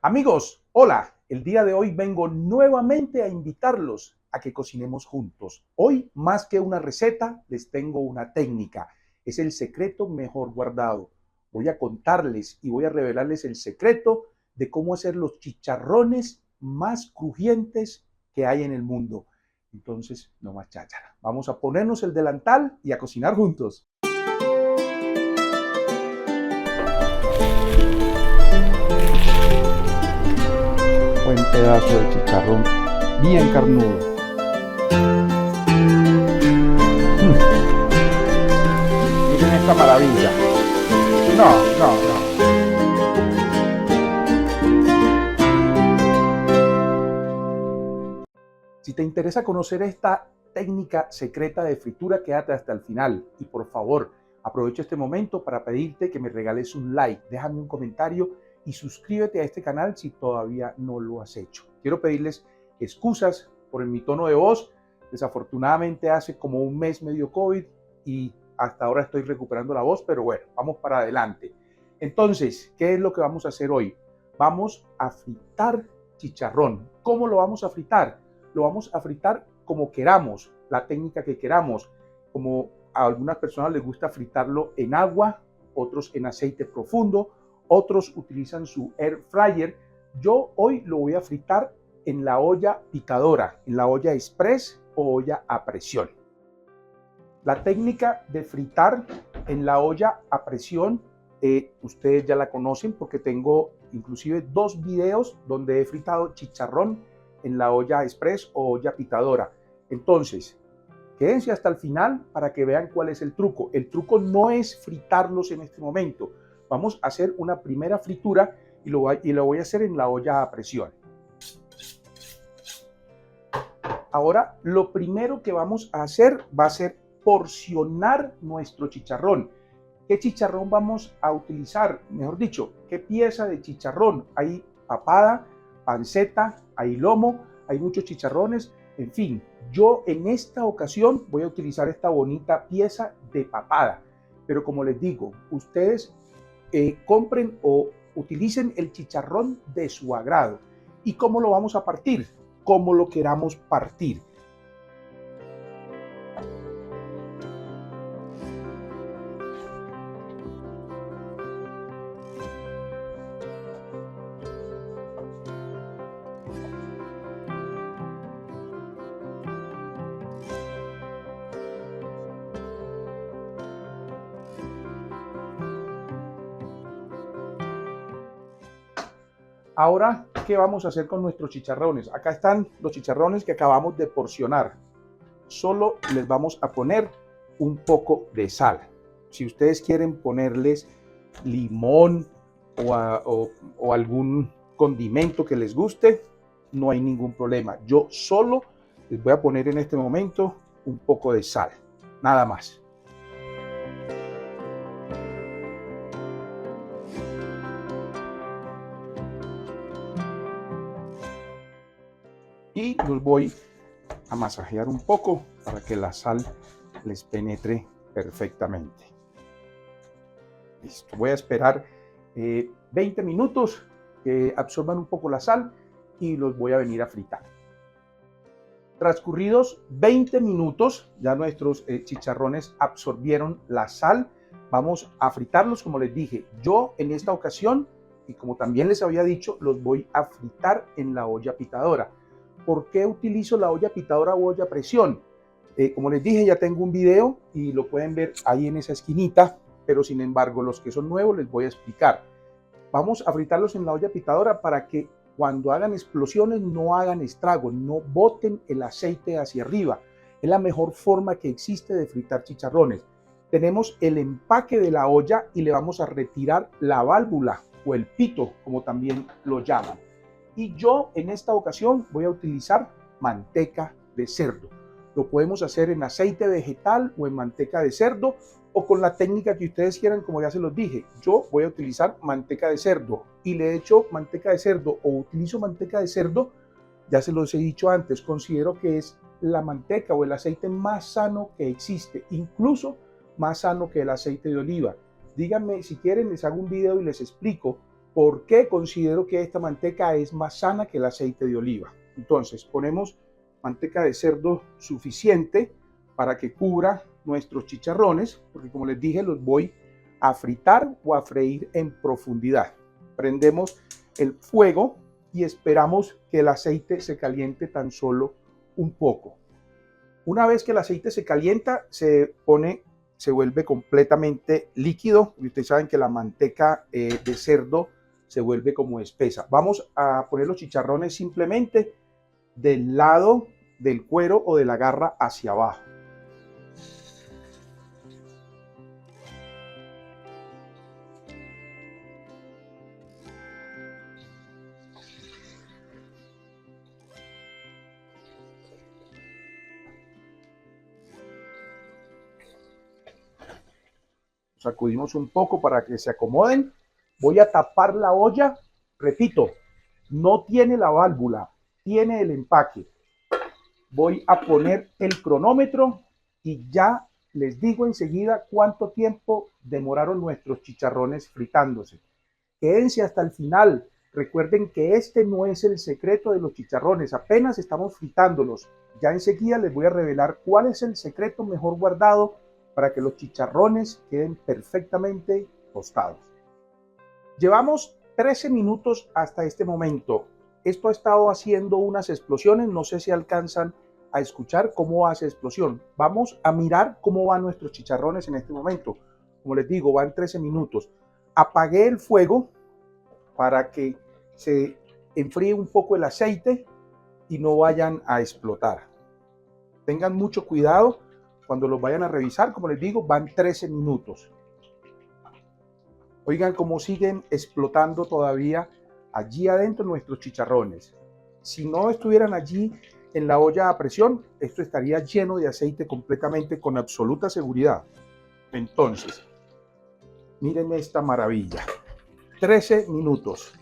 Amigos, hola. El día de hoy vengo nuevamente a invitarlos a que cocinemos juntos. Hoy, más que una receta, les tengo una técnica. Es el secreto mejor guardado. Voy a contarles y voy a revelarles el secreto de cómo hacer los chicharrones más crujientes que hay en el mundo. Entonces, no más cháchara. Vamos a ponernos el delantal y a cocinar juntos. Buen pedazo de chicharrón, bien carnudo. Miren esta maravilla. No. Si te interesa conocer esta técnica secreta de fritura, quédate hasta el final. Y por favor, aprovecho este momento para pedirte que me regales un like, déjame un comentario y suscríbete a este canal si todavía no lo has hecho. Quiero pedirles excusas por mi tono de voz. Desafortunadamente hace como un mes me dio COVID y hasta ahora estoy recuperando la voz, pero bueno, vamos para adelante. Entonces, ¿qué es lo que vamos a hacer hoy? Vamos a fritar chicharrón. ¿Cómo lo vamos a fritar? Lo vamos a fritar como queramos, la técnica que queramos. Como a algunas personas les gusta fritarlo en agua, otros en aceite profundo, otros utilizan su air fryer. Yo hoy lo voy a fritar en la olla picadora, en la olla express o olla a presión. La técnica de fritar en la olla a presión, ustedes ya la conocen porque tengo inclusive 2 videos donde he fritado chicharrón en la olla express o olla pitadora. Entonces, quédense hasta el final para que vean cuál es el truco. El truco no es fritarlos en este momento. Vamos a hacer una primera fritura y lo voy a hacer en la olla a presión. Ahora, lo primero que vamos a hacer va a ser porcionar nuestro chicharrón. ¿Qué chicharrón vamos a utilizar? Mejor dicho, ¿qué pieza de chicharrón? Hay papada, panceta, hay lomo, hay muchos chicharrones, en fin, yo en esta ocasión voy a utilizar esta bonita pieza de papada, pero como les digo, ustedes compren o utilicen el chicharrón de su agrado. ¿Y cómo lo vamos a partir? Como lo queramos partir. Ahora, ¿qué vamos a hacer con nuestros chicharrones? Acá están los chicharrones que acabamos de porcionar. Solo les vamos a poner un poco de sal. Si ustedes quieren ponerles limón o algún condimento que les guste, no hay ningún problema. Yo solo les voy a poner en este momento un poco de sal, nada más. Y los voy a masajear un poco para que la sal les penetre perfectamente. Listo. Voy a esperar 20 minutos que absorban un poco la sal y los voy a venir a fritar. Transcurridos 20 minutos, ya nuestros chicharrones absorbieron la sal. Vamos a fritarlos, como les dije. Yo en esta ocasión, y como también les había dicho, los voy a fritar en la olla pitadora. ¿Por qué utilizo la olla pitadora o olla a presión? Como les dije, ya tengo un video y lo pueden ver ahí en esa esquinita, pero sin embargo, los que son nuevos les voy a explicar. Vamos a fritarlos en la olla pitadora para que cuando hagan explosiones no hagan estragos, no boten el aceite hacia arriba. Es la mejor forma que existe de fritar chicharrones. Tenemos el empaque de la olla y le vamos a retirar la válvula o el pito, como también lo llaman. Y yo en esta ocasión voy a utilizar manteca de cerdo. Lo podemos hacer en aceite vegetal o en manteca de cerdo o con la técnica que ustedes quieran, como ya se los dije. Yo voy a utilizar manteca de cerdo y le echo manteca de cerdo o utilizo manteca de cerdo, ya se los he dicho antes, considero que es la manteca o el aceite más sano que existe, incluso más sano que el aceite de oliva. Díganme si quieren, les hago un video y les explico ¿Por qué considero que esta manteca es más sana que el aceite de oliva? Entonces, ponemos manteca de cerdo suficiente para que cubra nuestros chicharrones, porque como les dije, los voy a fritar o a freír en profundidad. Prendemos el fuego y esperamos que el aceite se caliente tan solo un poco. Una vez que el aceite se calienta, se vuelve completamente líquido. Y ustedes saben que la manteca de cerdo se vuelve como espesa. Vamos a poner los chicharrones simplemente del lado del cuero o de la garra hacia abajo. Sacudimos un poco para que se acomoden. Voy a tapar la olla. Repito, no tiene la válvula, tiene el empaque. Voy a poner el cronómetro y ya les digo enseguida cuánto tiempo demoraron nuestros chicharrones fritándose. Quédense hasta el final. Recuerden que este no es el secreto de los chicharrones, apenas estamos fritándolos. Ya enseguida les voy a revelar cuál es el secreto mejor guardado para que los chicharrones queden perfectamente tostados. Llevamos 13 minutos hasta este momento. Esto ha estado haciendo unas explosiones, no sé si alcanzan a escuchar cómo hace explosión. Vamos a mirar cómo van nuestros chicharrones en este momento. Como les digo, van 13 minutos. Apagué el fuego para que se enfríe un poco el aceite y no vayan a explotar. Tengan mucho cuidado cuando los vayan a revisar. Como les digo, van 13 minutos. Oigan cómo siguen explotando todavía allí adentro nuestros chicharrones. Si no estuvieran allí en la olla a presión, esto estaría lleno de aceite completamente, con absoluta seguridad. Entonces, miren esta maravilla. 13 minutos.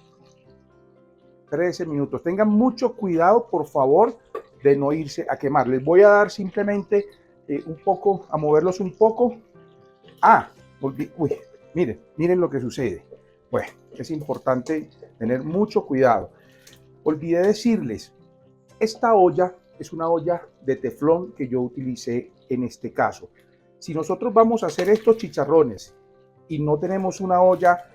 13 minutos. Tengan mucho cuidado, por favor, de no irse a quemar. Les voy a dar simplemente un poco, a moverlos un poco. Uy, miren lo que sucede. Bueno, es importante tener mucho cuidado. Olvidé decirles, esta olla es una olla de teflón que yo utilicé en este caso. Si nosotros vamos a hacer estos chicharrones y no tenemos una olla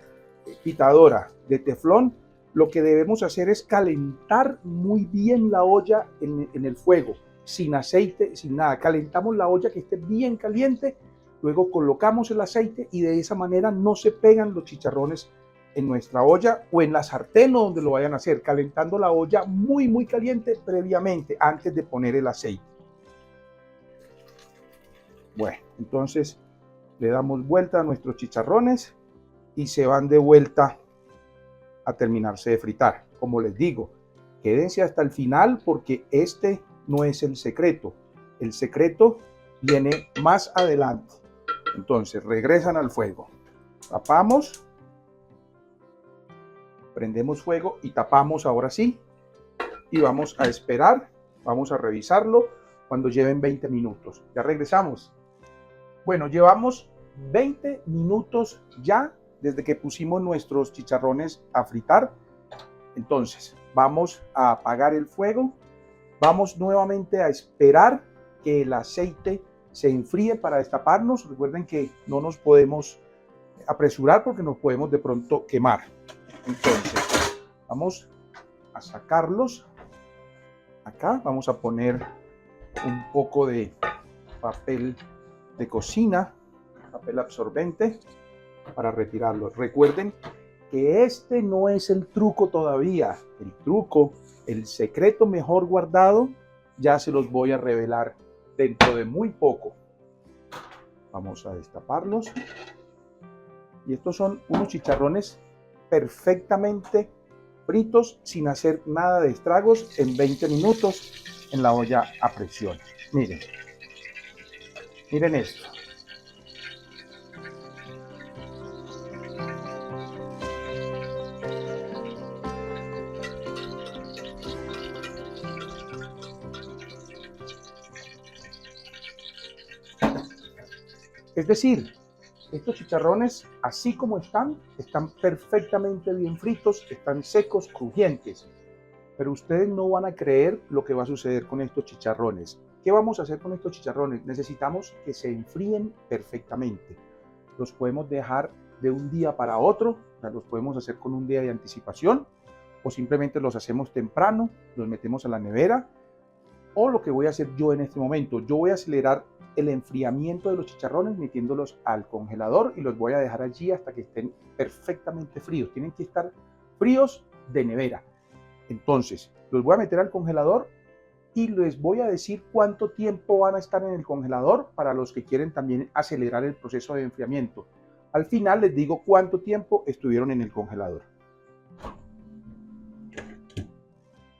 pitadora de teflón, lo que debemos hacer es calentar muy bien la olla en el fuego, sin aceite, sin nada. Calentamos la olla que esté bien caliente, luego colocamos el aceite y de esa manera no se pegan los chicharrones en nuestra olla o en la sartén o donde lo vayan a hacer, calentando la olla muy caliente previamente antes de poner el aceite. Bueno, entonces le damos vuelta a nuestros chicharrones y se van de vuelta a terminarse de fritar. Como les digo, quédense hasta el final porque este no es el secreto. El secreto viene más adelante. Entonces regresan al fuego. Tapamos. Prendemos fuego y tapamos ahora sí. Y vamos a esperar. Vamos a revisarlo cuando lleven 20 minutos. Ya regresamos. Bueno, llevamos 20 minutos ya desde que pusimos nuestros chicharrones a fritar. Entonces, vamos a apagar el fuego. Vamos nuevamente a esperar que el aceite se enfríe para destaparnos. Recuerden que no nos podemos apresurar porque nos podemos de pronto quemar. Entonces, vamos a sacarlos. Acá vamos a poner un poco de papel de cocina, papel absorbente, para retirarlos. Recuerden que este no es el truco todavía. El truco, el secreto mejor guardado, ya se los voy a revelar dentro de muy poco. Vamos a destaparlos. Y estos son unos chicharrones perfectamente fritos, sin hacer nada de estragos, en 20 minutos en la olla a presión. Miren esto. Es decir, Estos chicharrones, así como están perfectamente bien fritos, están secos, crujientes. Pero ustedes no van a creer lo que va a suceder con estos chicharrones. ¿Qué vamos a hacer con estos chicharrones? Necesitamos que se enfríen perfectamente. Los podemos dejar de un día para otro, o sea, los podemos hacer con un día de anticipación, o simplemente los hacemos temprano, los metemos a la nevera, o lo que voy a hacer yo en este momento, yo voy a acelerar el enfriamiento de los chicharrones metiéndolos al congelador y los voy a dejar allí hasta que estén perfectamente fríos. Tienen que estar fríos de nevera. Entonces, los voy a meter al congelador y les voy a decir cuánto tiempo van a estar en el congelador para los que quieren también acelerar el proceso de enfriamiento. Al final les digo cuánto tiempo estuvieron en el congelador.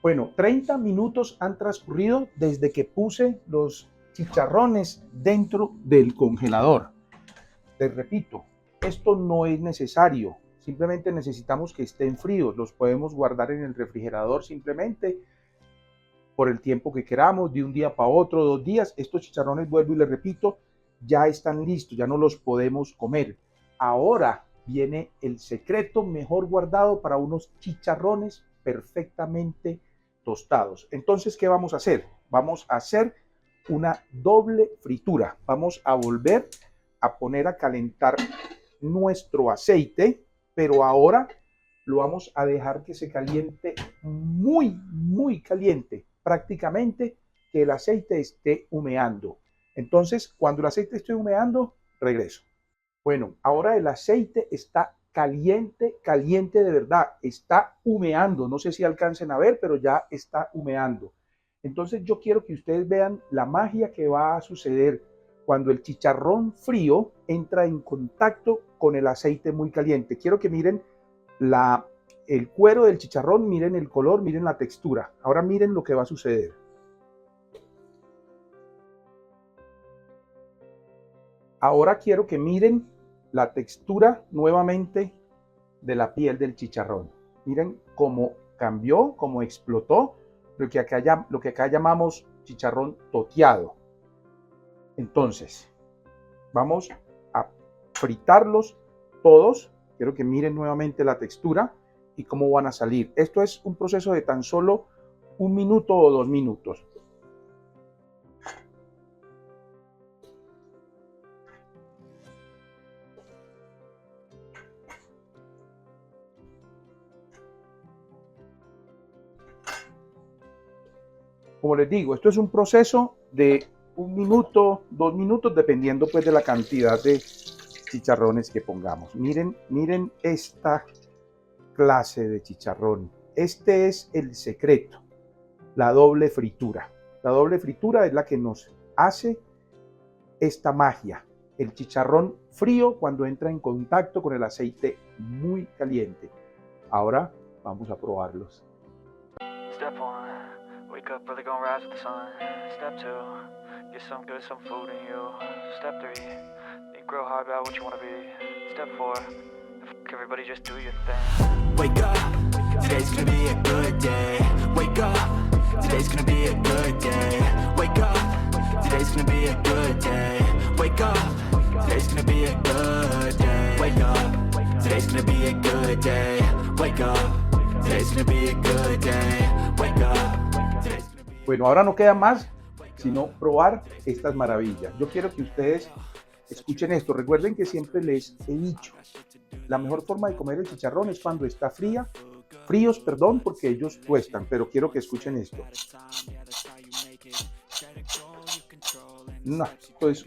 Bueno, 30 minutos han transcurrido desde que puse los chicharrones dentro del congelador. Les repito, esto no es necesario. Simplemente necesitamos que estén fríos. Los podemos guardar en el refrigerador simplemente por el tiempo que queramos, de un día para otro, 2 días. Estos chicharrones, vuelvo y les repito, ya están listos, ya no los podemos comer. Ahora viene el secreto mejor guardado para unos chicharrones perfectamente tostados. Entonces, ¿qué vamos a hacer? Vamos a hacer una doble fritura. Vamos a volver a poner a calentar nuestro aceite, pero ahora lo vamos a dejar que se caliente muy caliente, prácticamente que el aceite esté humeando. Entonces, cuando el aceite esté humeando, regreso. Bueno, ahora el aceite está caliente, caliente de verdad, está humeando. No sé si alcancen a ver, pero ya está humeando. Entonces yo quiero que ustedes vean la magia que va a suceder cuando el chicharrón frío entra en contacto con el aceite muy caliente. Quiero que miren el cuero del chicharrón, miren el color, miren la textura. Ahora miren lo que va a suceder. Ahora quiero que miren la textura nuevamente de la piel del chicharrón. Miren cómo cambió, cómo explotó, lo que acá llamamos chicharrón toteado. Entonces, vamos a fritarlos todos. Quiero que miren nuevamente la textura y cómo van a salir. Esto es un proceso de tan solo 1 minuto o 2 minutos. Como les digo, esto es un proceso de 1 minuto, 2 minutos, dependiendo pues de la cantidad de chicharrones que pongamos. Miren esta clase de chicharrón. Este es el secreto, la doble fritura. La doble fritura es la que nos hace esta magia. El chicharrón frío cuando entra en contacto con el aceite muy caliente. Ahora vamos a probarlos. Step 1, wake up early, gonna rise with the sun. Step 2, get some good, some food in you. Step 3, think real hard about what you wanna be. Step 4, everybody just do your thing. Wake up, today's gonna be a good day. Wake up, today's gonna be a good day. Wake up, today's gonna be a good day. Wake up, today's gonna be a good day. Wake up, today's gonna be a good day. Wake up, today's gonna be a good day. Wake up. Bueno, ahora no queda más sino probar estas maravillas. Yo quiero que ustedes escuchen esto. Recuerden que siempre les he dicho, la mejor forma de comer el chicharrón es cuando está fríos, porque ellos tuestan, pero quiero que escuchen esto. No, esto es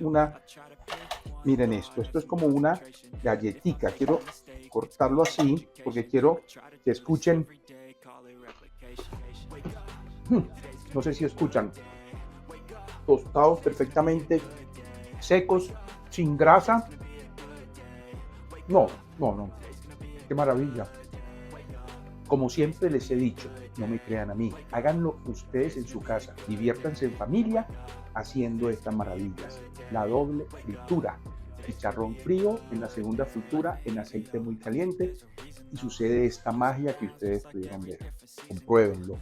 miren esto es como una galletica. Quiero cortarlo así porque quiero que escuchen. No sé si escuchan. Tostados perfectamente secos, sin grasa. No. Qué maravilla. Como siempre les he dicho, no me crean a mí, háganlo ustedes en su casa, diviértanse en familia haciendo estas maravillas. La doble fritura, chicharrón frío en la segunda fritura en aceite muy caliente y sucede esta magia que ustedes pudieron ver. Compruébenlo.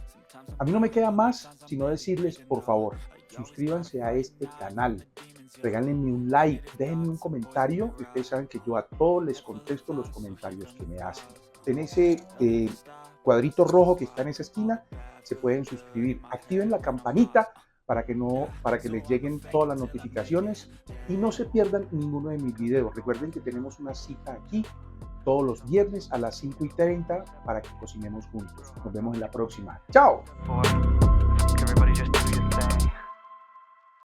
A mí no me queda más sino decirles, por favor, suscríbanse a este canal, regálenme un like, déjenme un comentario. Ustedes saben que yo a todos les contesto los comentarios que me hacen. En ese cuadrito rojo que está en esa esquina se pueden suscribir. Activen la campanita para que les lleguen todas las notificaciones y no se pierdan ninguno de mis videos. Recuerden que tenemos una cita aquí todos los viernes a las 5:30 para que cocinemos juntos. Nos vemos en la próxima. ¡Chao!